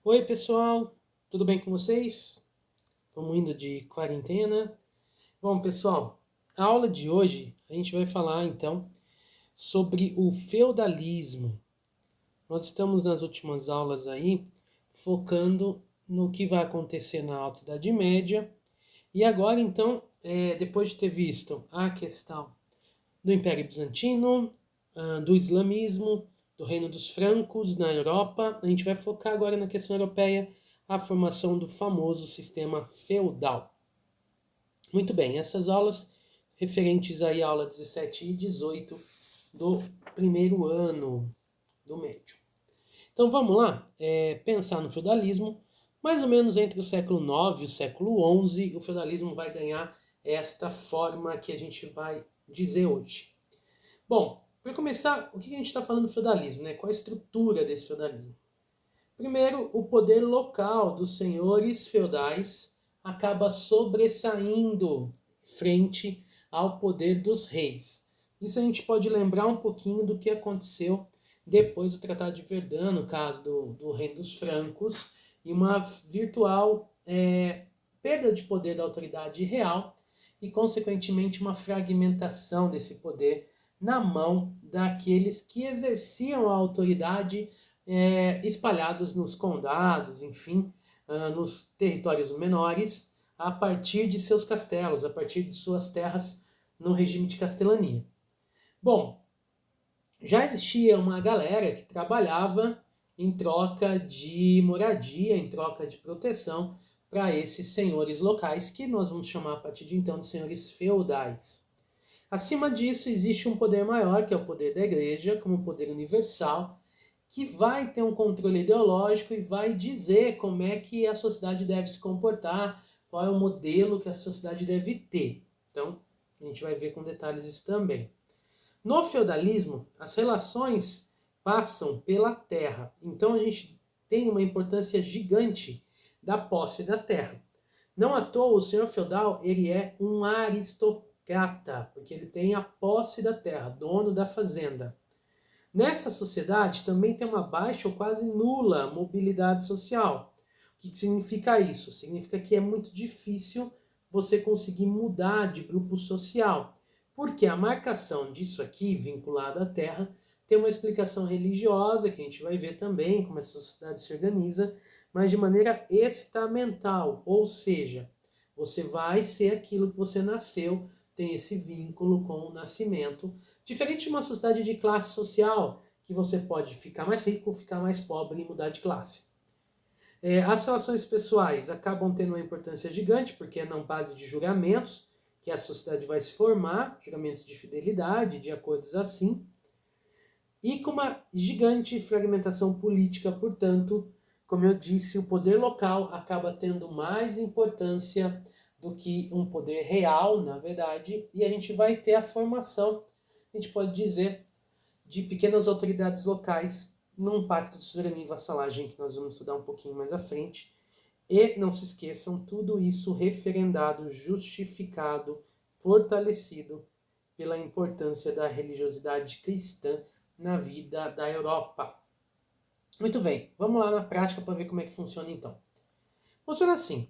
Oi, pessoal, tudo bem com vocês? Vamos indo de quarentena. Bom, pessoal, a aula de hoje a gente vai falar então sobre o feudalismo. Nós estamos nas últimas aulas aí focando no que vai acontecer na Alta Idade Média e agora então, depois de ter visto a questão do Império Bizantino, do islamismo, do Reino dos Francos na Europa. A gente vai focar agora na questão europeia, a formação do famoso sistema feudal. Muito bem, essas aulas referentes aí à aula 17 e 18 do primeiro ano do médio. Então vamos lá, pensar no feudalismo. Mais ou menos entre o século IX e o século XI, o feudalismo vai ganhar esta forma que a gente vai dizer hoje. Bom, para começar, o que a gente está falando do feudalismo, né? Qual a estrutura desse feudalismo? Primeiro, o poder local dos senhores feudais acaba sobressaindo frente ao poder dos reis. Isso a gente pode lembrar um pouquinho do que aconteceu depois do Tratado de Verdun, no caso do Reino dos Francos, e uma virtual perda de poder da autoridade real e, consequentemente, uma fragmentação desse poder na mão daqueles que exerciam a autoridade espalhados nos condados, enfim, nos territórios menores, a partir de seus castelos, a partir de suas terras no regime de castelania. Bom, já existia uma galera que trabalhava em troca de moradia, em troca de proteção para esses senhores locais, que nós vamos chamar a partir de então de senhores feudais. Acima disso, existe um poder maior, que é o poder da igreja, como poder universal, que vai ter um controle ideológico e vai dizer como é que a sociedade deve se comportar, qual é o modelo que a sociedade deve ter. Então, a gente vai ver com detalhes isso também. No feudalismo, as relações passam pela terra. Então, a gente tem uma importância gigante da posse da terra. Não à toa, o senhor feudal ele é um aristocrata, porque ele tem a posse da terra, dono da fazenda. Nessa sociedade também tem uma baixa ou quase nula mobilidade social. O que significa isso? Significa que é muito difícil você conseguir mudar de grupo social, porque a marcação disso aqui, vinculado à terra, tem uma explicação religiosa, que a gente vai ver também como a sociedade se organiza, mas de maneira estamental, ou seja, você vai ser aquilo que você nasceu, tem esse vínculo com o nascimento, diferente de uma sociedade de classe social, que você pode ficar mais rico, ficar mais pobre e mudar de classe. As relações pessoais acabam tendo uma importância gigante, porque é na base de juramentos que a sociedade vai se formar, juramentos de fidelidade, de acordos assim, e com uma gigante fragmentação política, portanto, como eu disse, o poder local acaba tendo mais importância do que um poder real, na verdade, e a gente vai ter a formação, a gente pode dizer, de pequenas autoridades locais num pacto de soberania e vassalagem que nós vamos estudar um pouquinho mais à frente. E não se esqueçam, tudo isso referendado, justificado, fortalecido pela importância da religiosidade cristã na vida da Europa. Muito bem, vamos lá na prática para ver como é que funciona então. Funciona assim.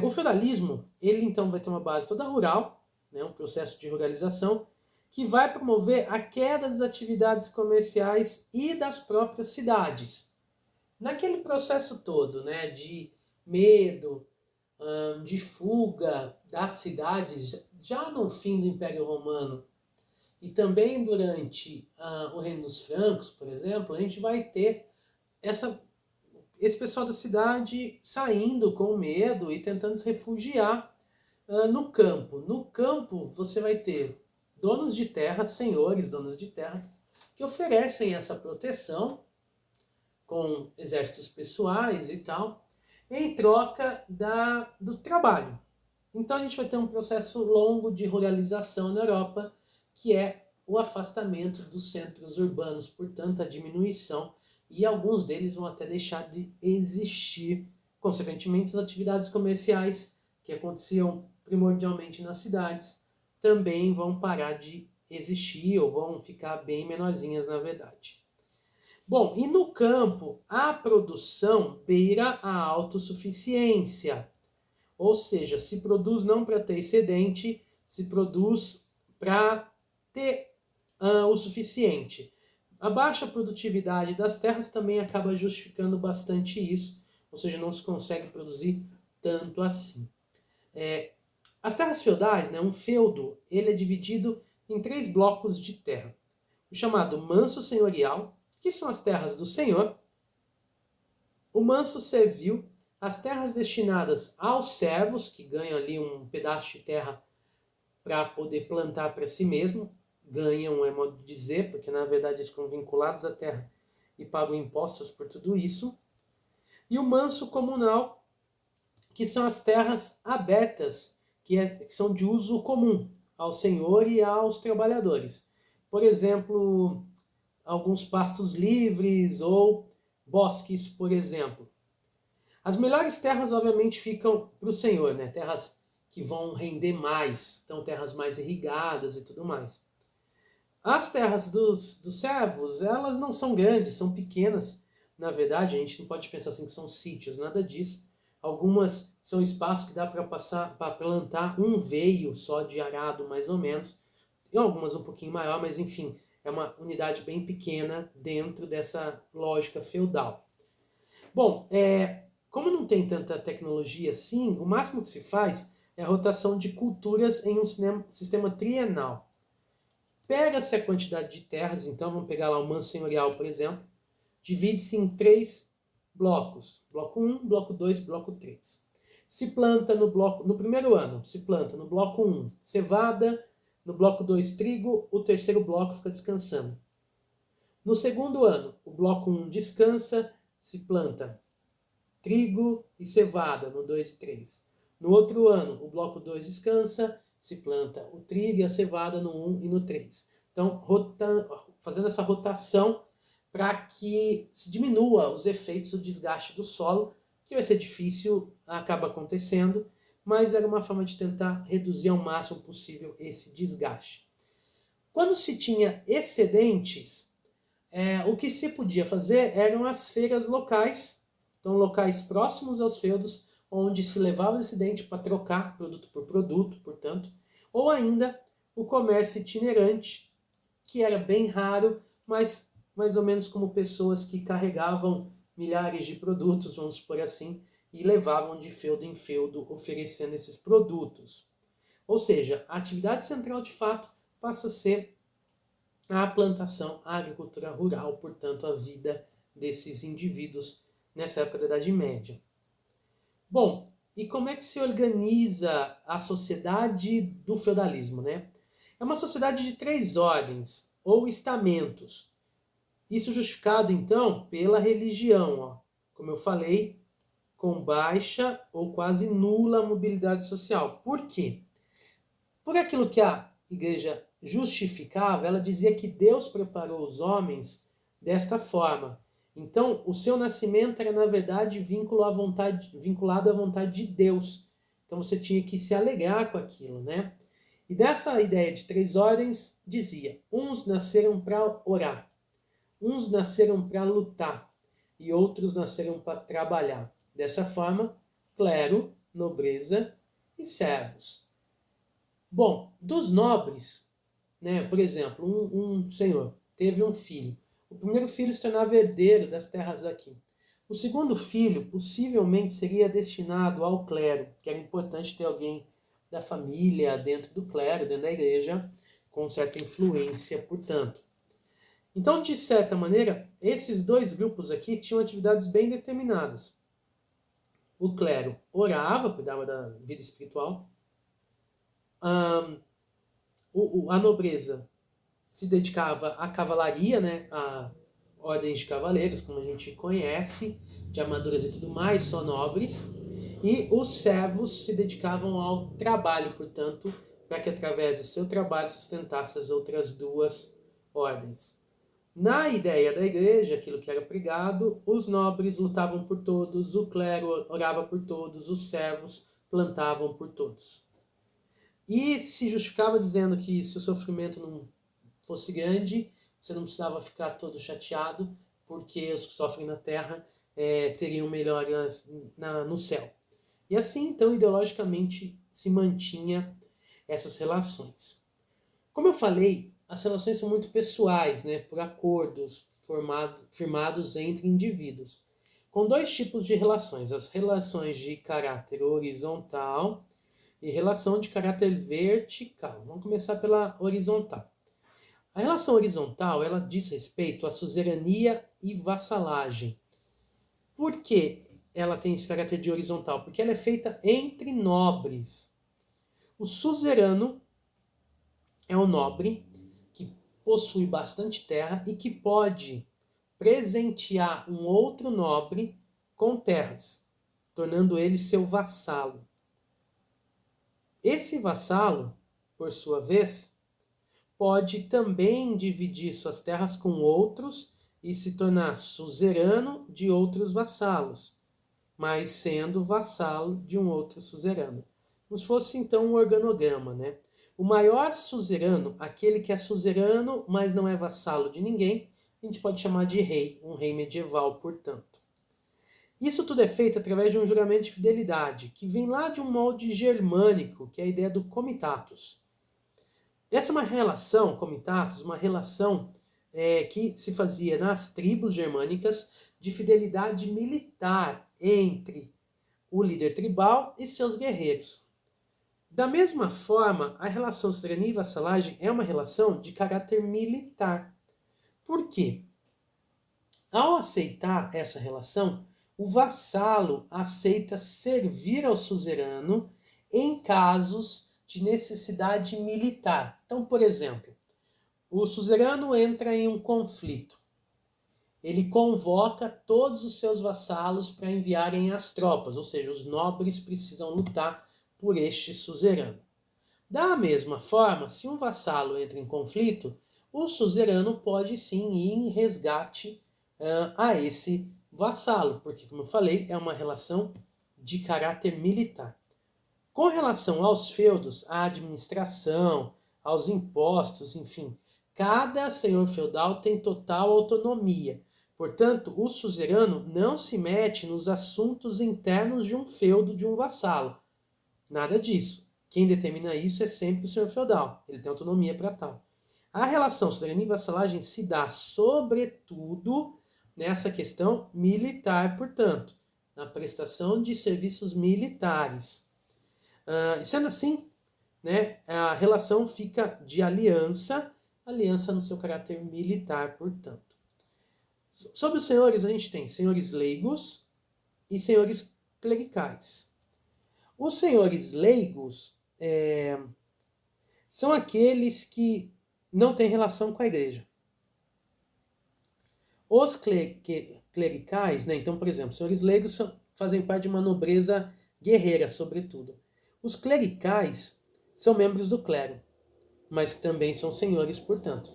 O feudalismo, ele então vai ter uma base toda rural, né, um processo de ruralização, que vai promover a queda das atividades comerciais e das próprias cidades. Naquele processo todo, né, de medo, de fuga das cidades, já no fim do Império Romano, e também durante o Reino dos Francos, por exemplo, a gente vai ter esse pessoal da cidade saindo com medo e tentando se refugiar no campo. No campo você vai ter donos de terra, senhores donos de terra, que oferecem essa proteção com exércitos pessoais e tal, em troca do trabalho. Então a gente vai ter um processo longo de ruralização na Europa, que é o afastamento dos centros urbanos, portanto a diminuição, e alguns deles vão até deixar de existir. Consequentemente, as atividades comerciais que aconteciam primordialmente nas cidades também vão parar de existir ou vão ficar bem menorzinhas na verdade. Bom, e no campo, a produção beira a autossuficiência. Ou seja, se produz não para ter excedente, se produz para ter o suficiente. A baixa produtividade das terras também acaba justificando bastante isso, ou seja, não se consegue produzir tanto assim. As terras feudais, né, um feudo, ele é dividido em 3 blocos de terra. O chamado manso senhorial, que são as terras do senhor, o manso servil, as terras destinadas aos servos, que ganham ali um pedaço de terra para poder plantar para si mesmo, ganham, é modo de dizer, porque na verdade eles ficam vinculados à terra e pagam impostos por tudo isso. E o manso comunal, que são as terras abertas, que são de uso comum ao senhor e aos trabalhadores. Por exemplo, alguns pastos livres ou bosques, por exemplo. As melhores terras, obviamente, ficam para o senhor, né? Terras que vão render mais, então terras mais irrigadas e tudo mais. As terras dos servos, elas não são grandes, são pequenas. Na verdade, a gente não pode pensar assim que são sítios, nada disso. Algumas são espaços que dá para passar para plantar um veio só de arado, mais ou menos. E algumas um pouquinho maior, mas enfim, é uma unidade bem pequena dentro dessa lógica feudal. Bom, como não tem tanta tecnologia assim, o máximo que se faz é a rotação de culturas em um sistema trienal. Pega-se a quantidade de terras, então vamos pegar lá o manso senhorial, por exemplo, divide-se em 3 blocos. Bloco 1, bloco 2, bloco 3. Se planta no primeiro ano, se planta no bloco 1 cevada, no bloco 2 trigo, o terceiro bloco fica descansando. No segundo ano, o bloco 1 descansa, se planta trigo e cevada no 2 e 3. No outro ano, o bloco 2 descansa, se planta o trigo e a cevada no 1 e no 3. Então, fazendo essa rotação para que se diminua os efeitos do desgaste do solo, que vai ser difícil, acaba acontecendo, mas era uma forma de tentar reduzir ao máximo possível esse desgaste. Quando se tinha excedentes, o que se podia fazer eram as feiras locais, então locais próximos aos feudos, onde se levava o excedente para trocar produto por produto, portanto, ou ainda o comércio itinerante, que era bem raro, mas mais ou menos como pessoas que carregavam milhares de produtos, vamos por assim, e levavam de feudo em feudo oferecendo esses produtos. Ou seja, a atividade central de fato passa a ser a plantação, a agricultura rural, portanto, a vida desses indivíduos nessa época da Idade Média. Bom, e como é que se organiza a sociedade do feudalismo, né? É uma sociedade de 3 ordens, ou estamentos. Isso justificado, então, pela religião, ó. Como eu falei, com baixa ou quase nula mobilidade social. Por quê? Por aquilo que a igreja justificava, ela dizia que Deus preparou os homens desta forma. Então, o seu nascimento era, na verdade, vinculado à vontade de Deus. Então, você tinha que se alegrar com aquilo, né? E dessa ideia de 3 ordens, dizia: uns nasceram para orar, uns nasceram para lutar, e outros nasceram para trabalhar. Dessa forma, clero, nobreza e servos. Bom, dos nobres, né, por exemplo, um senhor teve um filho. O primeiro filho se tornava herdeiro das terras aqui. O segundo filho possivelmente seria destinado ao clero, que era importante ter alguém da família dentro do clero, dentro da igreja, com certa influência, portanto. Então, de certa maneira, esses 2 grupos aqui tinham atividades bem determinadas. O clero orava, cuidava da vida espiritual. A nobreza se dedicava à cavalaria, né, a ordens de cavaleiros, como a gente conhece, de armaduras e tudo mais, só nobres. E os servos se dedicavam ao trabalho, portanto, para que através do seu trabalho sustentasse as outras 2 ordens. Na ideia da igreja, aquilo que era pregado, os nobres lutavam por todos, o clero orava por todos, os servos plantavam por todos. E se justificava dizendo que se o sofrimento não fosse grande, você não precisava ficar todo chateado, porque os que sofrem na terra teriam melhoras no céu. E assim, então, ideologicamente se mantinha essas relações. Como eu falei, as relações são muito pessoais, né, por acordos firmados entre indivíduos, com dois tipos de relações: as relações de caráter horizontal e relação de caráter vertical. Vamos começar pela horizontal. A relação horizontal, ela diz respeito à suzerania e vassalagem. Por que ela tem esse caráter de horizontal? Porque ela é feita entre nobres. O suzerano é um nobre que possui bastante terra e que pode presentear um outro nobre com terras, tornando ele seu vassalo. Esse vassalo, por sua vez, pode também dividir suas terras com outros e se tornar suzerano de outros vassalos, mas sendo vassalo de um outro suzerano. Como se fosse então um organograma, né? O maior suzerano, aquele que é suzerano, mas não é vassalo de ninguém, a gente pode chamar de rei, um rei medieval, portanto. Isso tudo é feito através de um juramento de fidelidade, que vem lá de um molde germânico, que é a ideia do comitatus. Essa é uma relação, comitatus, uma relação que se fazia nas tribos germânicas de fidelidade militar entre o líder tribal e seus guerreiros. Da mesma forma, a relação suzerania e vassalagem é uma relação de caráter militar. Por quê? Ao aceitar essa relação, o vassalo aceita servir ao suzerano em casos de necessidade militar. Então, por exemplo, o suzerano entra em um conflito. Ele convoca todos os seus vassalos para enviarem as tropas, ou seja, os nobres precisam lutar por este suzerano. Da mesma forma, se um vassalo entra em conflito, o suzerano pode sim ir em resgate a esse vassalo, porque, como eu falei, é uma relação de caráter militar. Com relação aos feudos, à administração, aos impostos, enfim, cada senhor feudal tem total autonomia. Portanto, o suzerano não se mete nos assuntos internos de um feudo de um vassalo. Nada disso. Quem determina isso é sempre o senhor feudal. Ele tem autonomia para tal. A relação suzerania e vassalagem se dá, sobretudo, nessa questão militar, portanto, na prestação de serviços militares. E sendo assim, né, a relação fica de aliança no seu caráter militar, portanto. Sobre os senhores, a gente tem senhores leigos e senhores clericais. Os senhores leigos são aqueles que não têm relação com a igreja. Os clericais, né, então, por exemplo, os senhores leigos fazem parte de uma nobreza guerreira, sobretudo. Os clericais são membros do clero, mas que também são senhores, portanto.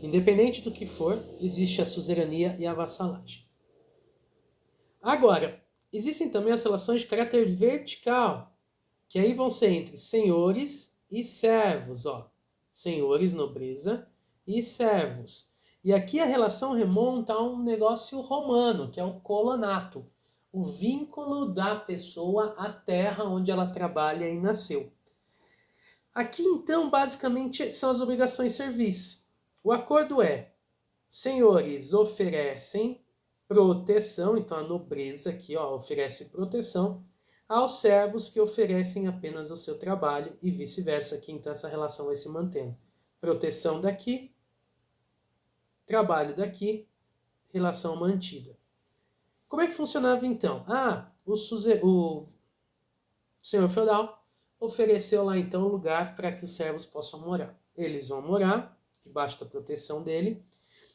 Independente do que for, existe a suzerania e a vassalagem. Agora, existem também as relações de caráter vertical, que aí vão ser entre senhores e servos, ó. Senhores, nobreza, e servos. E aqui a relação remonta a um negócio romano, que é o colonato, o vínculo da pessoa à terra onde ela trabalha e nasceu. Aqui, então, basicamente, são as obrigações servis. O acordo é: senhores oferecem proteção, então a nobreza aqui oferece proteção aos servos que oferecem apenas o seu trabalho e vice-versa. Aqui, então, essa relação vai se mantendo. Proteção daqui, trabalho daqui, relação mantida. Como é que funcionava, então? O senhor feudal ofereceu lá, então, um lugar para que os servos possam morar. Eles vão morar debaixo da proteção dele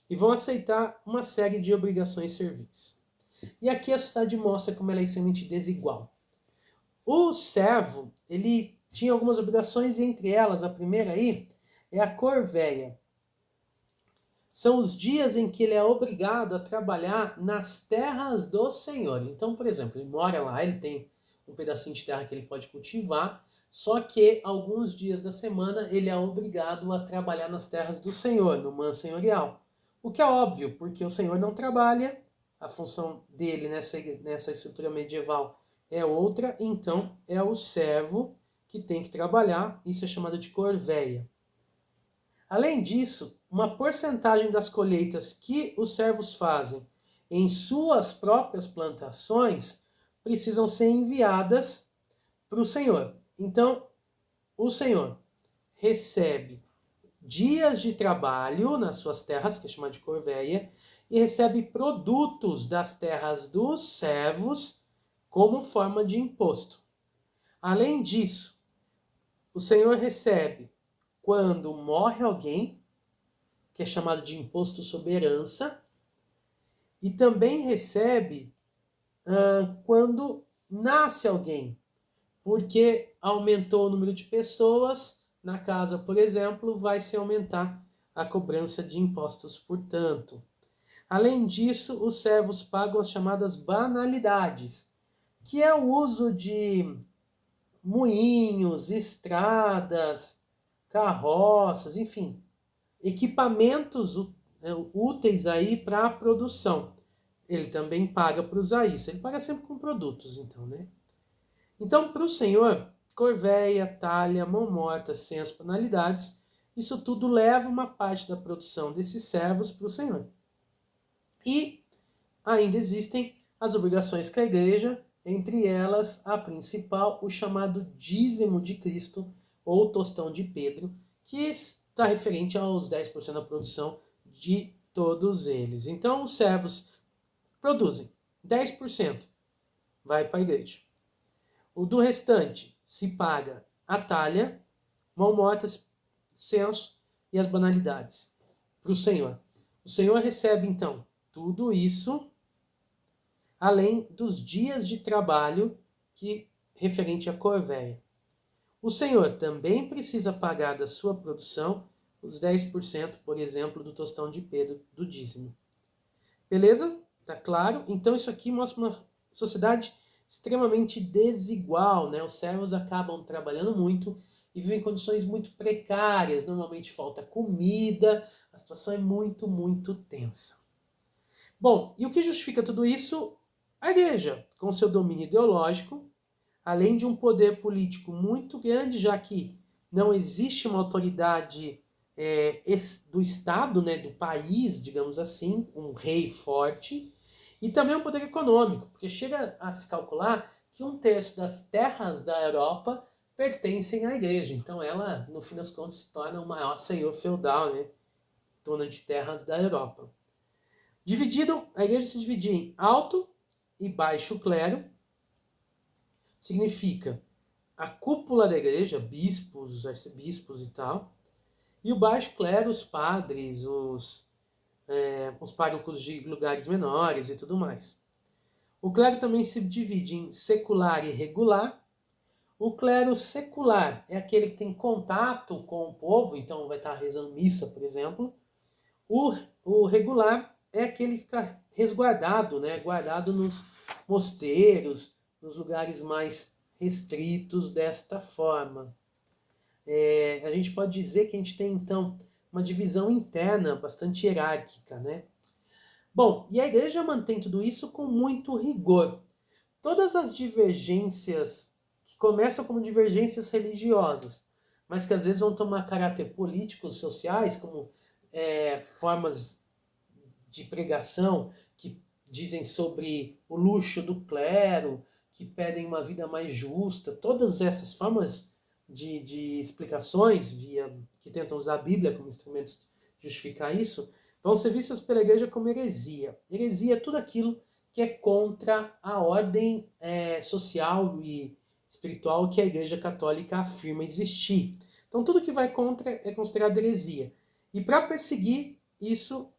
e vão aceitar uma série de obrigações servis. E aqui a sociedade mostra como ela é extremamente desigual. O servo, ele tinha algumas obrigações, e entre elas, a primeira aí, é a corvéia. São os dias em que ele é obrigado a trabalhar nas terras do senhor. Então, por exemplo, ele mora lá, ele tem um pedacinho de terra que ele pode cultivar, só que alguns dias da semana ele é obrigado a trabalhar nas terras do senhor, no man senhorial. O que é óbvio, porque o senhor não trabalha, a função dele nessa estrutura medieval é outra, então é o servo que tem que trabalhar, isso é chamado de corveia. Além disso, uma porcentagem das colheitas que os servos fazem em suas próprias plantações precisam ser enviadas para o senhor. Então, o senhor recebe dias de trabalho nas suas terras, que é chamado de corveia, e recebe produtos das terras dos servos como forma de imposto. Além disso, o senhor recebe quando morre alguém, que é chamado de imposto sobre herança, e também recebe quando nasce alguém, porque aumentou o número de pessoas na casa, por exemplo, vai se aumentar a cobrança de impostos, portanto. Além disso, os servos pagam as chamadas banalidades, que é o uso de moinhos, estradas, carroças, enfim, equipamentos úteis aí para a produção. Ele também paga para usar isso. Ele paga sempre com produtos, então, né? Então, para o senhor, corveia, talha, mão morta, sem as penalidades, isso tudo leva uma parte da produção desses servos para o senhor. E ainda existem as obrigações com a igreja, entre elas a principal, o chamado dízimo de Cristo, ou tostão de Pedro, que está referente aos 10% da produção de todos eles. Então, os servos produzem 10%, vai para a igreja. O do restante se paga a talha, mão morta, censo e as banalidades para o senhor. O senhor recebe, então, tudo isso, além dos dias de trabalho que referente à corveia. O senhor também precisa pagar da sua produção os 10%, por exemplo, do tostão de Pedro do dízimo. Beleza? Tá claro? Então isso aqui mostra uma sociedade extremamente desigual, né? Os servos acabam trabalhando muito e vivem em condições muito precárias. Normalmente falta comida, a situação é muito, muito tensa. Bom, e o que justifica tudo isso? A igreja, com seu domínio ideológico, além de um poder político muito grande, já que não existe uma autoridade do Estado, né, do país, digamos assim, um rei forte, e também um poder econômico, porque chega a se calcular que 1/3 das terras da Europa pertencem à igreja. Então ela, no fim das contas, se torna o maior senhor feudal, né, dona de terras da Europa. A igreja se dividia em alto e baixo clero, significa a cúpula da igreja, bispos, arcebispos e tal, e o baixo clero, os padres, os párocos de lugares menores e tudo mais. O clero também se divide em secular e regular. O clero secular é aquele que tem contato com o povo, então vai estar rezando missa, por exemplo. O regular é aquele que fica resguardado, né? Guardado nos mosteiros, nos lugares mais restritos desta forma. A gente pode dizer que a gente tem, então, uma divisão interna bastante hierárquica, né? Bom, e a igreja mantém tudo isso com muito rigor. Todas as divergências que começam como divergências religiosas, mas que às vezes vão tomar caráter políticos, sociais, como formas de pregação que dizem sobre o luxo do clero, que pedem uma vida mais justa, todas essas formas de explicações que tentam usar a Bíblia como instrumento de justificar isso, vão ser vistas pela igreja como heresia. Heresia é tudo aquilo que é contra a ordem social e espiritual que a igreja católica afirma existir. Então tudo que vai contra é considerado heresia. E para perseguir isso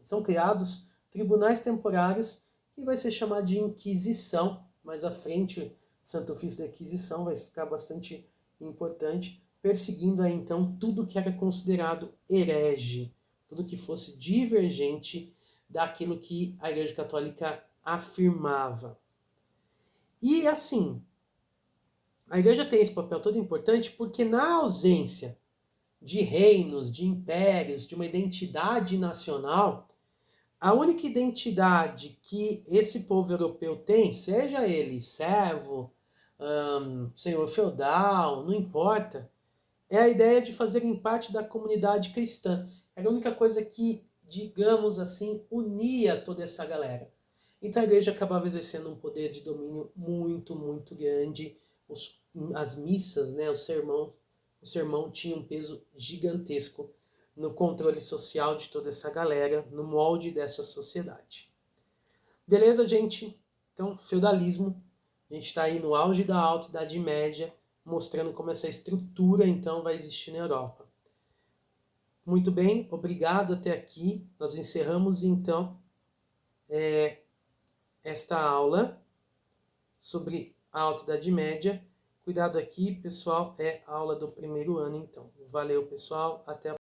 são criados tribunais temporários que vai ser chamado de Inquisição. Mais à frente, o Santo Ofício da Inquisição vai ficar bastante importante, perseguindo aí então tudo que era considerado herege, tudo que fosse divergente daquilo que a Igreja Católica afirmava. E assim, a Igreja tem esse papel todo importante porque na ausência de reinos, de impérios, de uma identidade nacional, a única identidade que esse povo europeu tem, seja ele servo, senhor feudal, não importa, é a ideia de fazerem parte da comunidade cristã. Era a única coisa que, digamos assim, unia toda essa galera. Então a igreja acabava exercendo um poder de domínio muito, muito grande. As missas, né, o sermão tinha um peso gigantesco no controle social de toda essa galera, no molde dessa sociedade. Beleza, gente? Então, feudalismo, a gente está aí no auge da Alta Idade Média, mostrando como essa estrutura, então, vai existir na Europa. Muito bem, obrigado até aqui. Nós encerramos, então, esta aula sobre a Alta Idade Média. Cuidado aqui, pessoal, é a aula do primeiro ano, então. Valeu, pessoal, até a